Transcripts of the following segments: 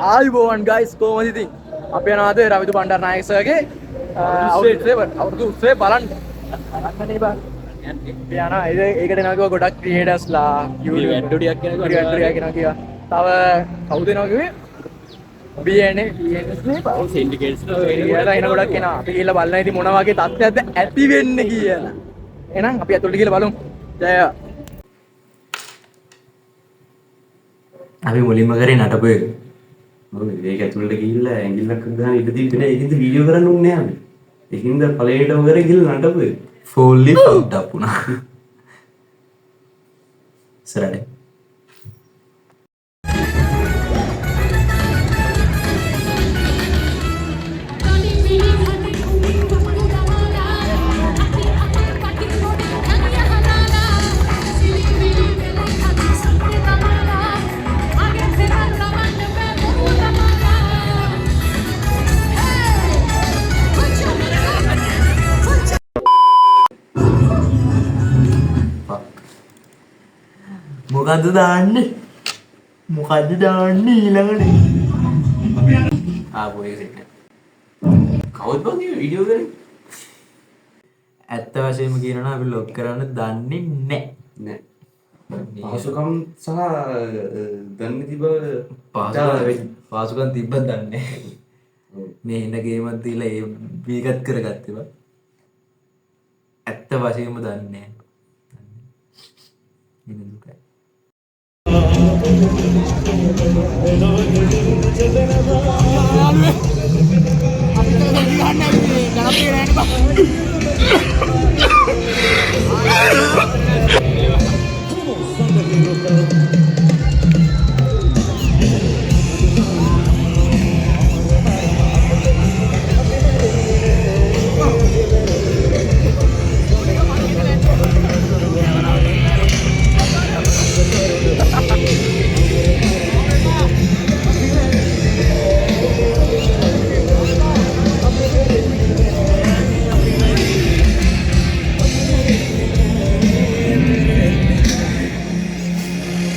ආයුබෝවන් ගයිස් කොහොමද ඉතින් අපි යනවා අද රවිදු බණ්ඩාරනායක සර්ගේ අවුරුදු උත්සවය බලන්න අරන්නේ බා යනවා ඒකට එනවා කිව්වා ගොඩක් ක්‍රියේටර්ස්ලා YouTube ටිකක් කියනවා තව කවුද එනවා කිව්වේ BNA නේ සින්ඩිකේට්ස් කියලා එන ගොඩක් එනවා අපි ගිහලා බලන්න ඉතින් මොන වගේ තත්ත්වයක්ද ඇති වෙන්නේ කියලා එහෙනම් අපි අතට ගිහලා බලමු ජය අපි මුලින්ම කරේ නටපු එක. මොකද ඒක ඇතුළට ගිහිල්ලා ඇඟිල්ලක් ගන්න ඉඳ තිබුණේ ඒකින්ද වීඩියෝ කරන්න උන්නේ නැහැ අපි. ඒකින්ද පළවෙනිටම කරේ ගිහිල්ලා නටපු එක. fully fucked up වුණා. සරලයි. මොකද්ද දාන්නේ ඊළඟට ආපු එක සෙට් කවුද බං වීඩියෝ කරේ ඇත්ත වශයෙන්ම කියනවා අපි ලොක් කරන්න දන්නේ නැහැ පාසුකම් සහ දන්නේ තිබ්බ පාසුකම් තිබ්බ දන්නේ මේ ඉන්න ගේමක් දීලා ඒ වීගත් කරගත්තේ බං ඇත්ත වශයෙන්ම දන්නේ නැහැ ඉන්න දුකයි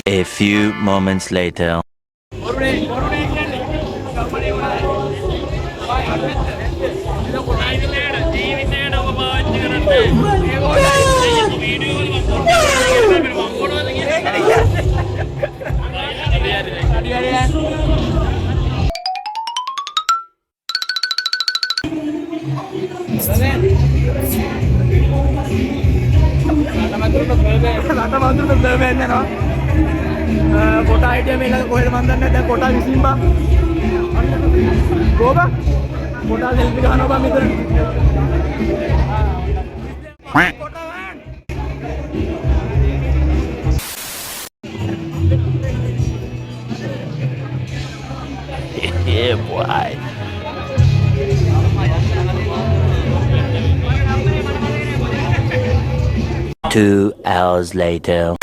A few moments later. කොටා හිටිය මේක කොහෙද මන් දන්නේ දැන් කොටා විසින් බා ගෝබ කොටා සෙල්ෆි ගන්නවා බා මෙතන කොටා වන් Yeah, boy. Two hours later.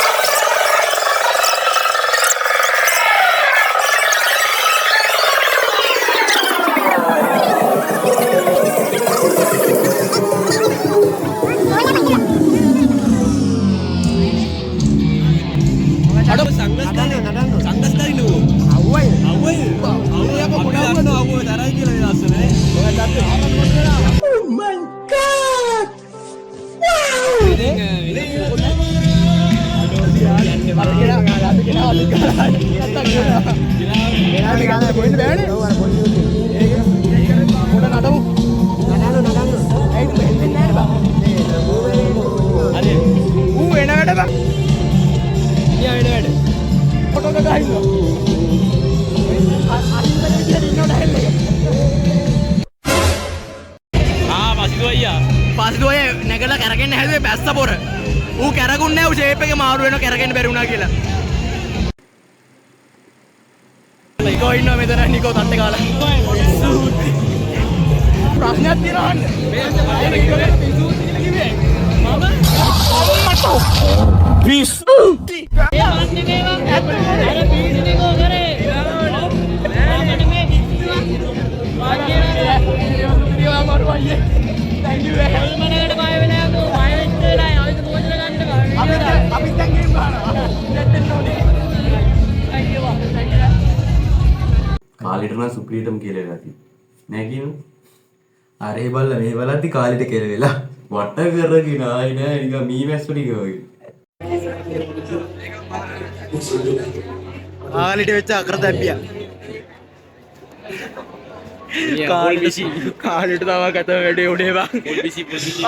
පස්දුවේ නැගලා කරගෙන හැදුවේ බැස්ස පොර ඌ කරගුන්නේ නැහැ ඌ ෂේප් එක මාරු වෙනවා කරගෙන බැරි වුණා කියලා නිකෝ ඉන්නවා මෙතන නිකෝ තට්ටේ කාලා ප්‍රශ්නයක් තියෙනවා අහන්න පිස්සු ඒ වන්නේ මේවා අර පීඩි නිකෝ කරේ අපිට මේ වාක්‍යය මාරු අයියේ thank you මනකට බය වෙලා යකෝ බය වෙච්ච වෙලාවයි ආයෙත් මොකද ගන්න බෑ අපි දැන් ගේම් ගන්නවා net එක නෝනේ thank you කාලෙට නම් සුප්‍රීටම කියලා ගති. නෑ කියමු. අරේ බල්ලා මේ බලද්දි කාලෙට කෙලවෙලා. වට කරගෙන ආයි නෑ නිකන් මී මැස්සු ටික වගේ. ආලිට වෙච්ච අකරතැබ්බිය. කාලිට තව ගත වැඩේ උඩේ බං.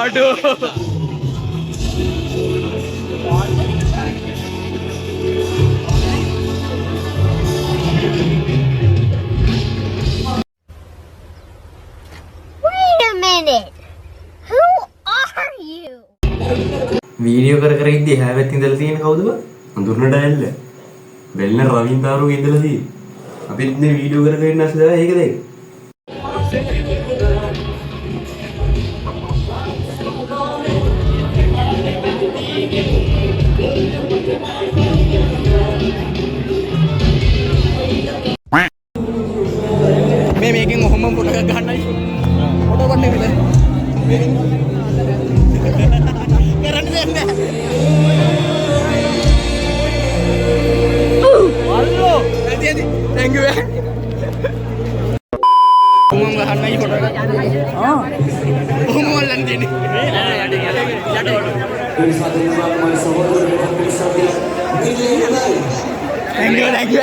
අඩෝ. Wait a minute. Who are you? Video කර ඉද්දි එහා පැත්තේ ඉඳලා තියෙන කවුද බං? අඳුරන ඩැල්ල. බෙල්ල රවින් තාරුගේ ඉඳලා තියෙන්නේ. අපි ඉන්නේ වීඩියෝ කරගෙන ඉන්න අසලා ඒක දෙක. මේ මේකෙන් ඔහොම ෆොටෝ එකක් ගන්නයි. ෆොටෝ ගන්න විතර. කරන්න දෙන්නේ අල්ලෝ ඇති ඇති thank you ඔහොම ගන්නයි ෆොටෝ එකක්. ඔහොම වල්ලන් දෙන්නේ. නෑ යට thank you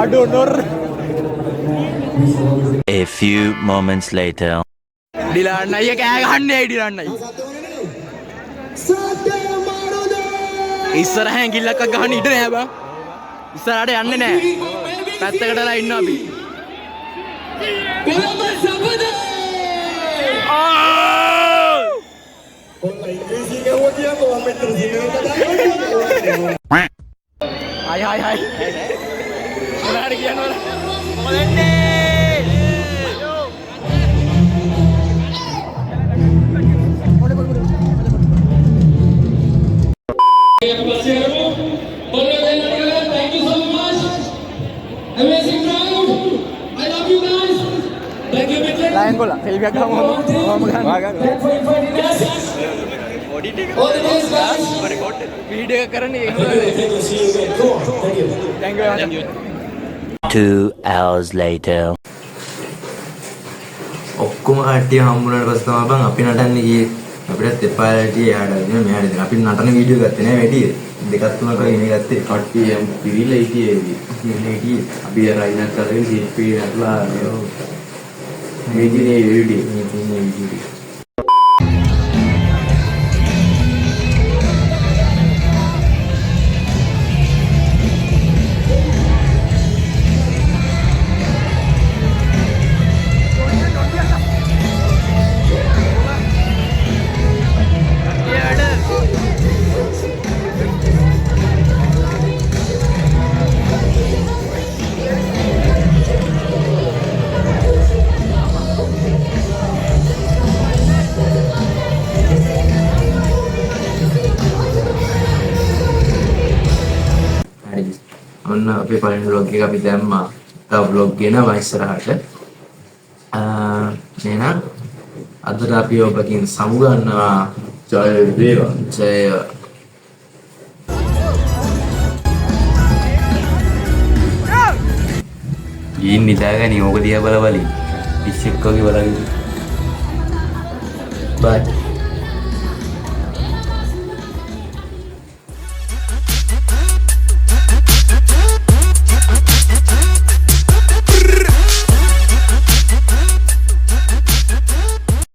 අඩෝ NOR. A few moments later. ඩිලාන්න අයියා කෑ ගහන්නේ ඩිලාන්න අයියා. ඉස්සරහ ඇඟිල්ලක් ගහන්න ඉඩ නෑ බං. ඉස්සරහට යන්නේ නෑ. පැත්තකටලා ඉන්න අපි. Hai hai hai. Monar kian monar. Molende. Thank you so much. Amazing crowd. I love you guys. Thank you. Lain bola. Selfie kamu mau makan. All the best guys. Video කරන්නේ. Thank you. 2 hours later. ඔක්කොම කට්ටිය හම්බුනාට පස්සේ තමයි බං අපි නටන්නේ ගියේ. අපිටත් එපා ඇටි එහාට දෙන මෙහාට දෙන. අපි නටන වීඩියෝ ගත්තේ නෑ වැඩි. දෙකක් තුනක් වගේ ඉන්නේ ගත්තේ. කට්ටිය යම් පිරිලා හිටියේ. අපි අර අයිනක් කරගෙන සීප්පී නටලා මේ දිනේ වීඩියෝ. ඔන්න අපේ පළවෙනි vlog එක අපි දැම්මා. තව vlog ගෙනවා ඉස්සරහට. එහෙනම් අදට අපි ඔබකින් සමුගන්නවා. ජය වේවා. ජය. ගිහින් නිදාගනි ඕක දිහා බල බලි. පිස්සෙක් වගේ බලන්නේ. බයි.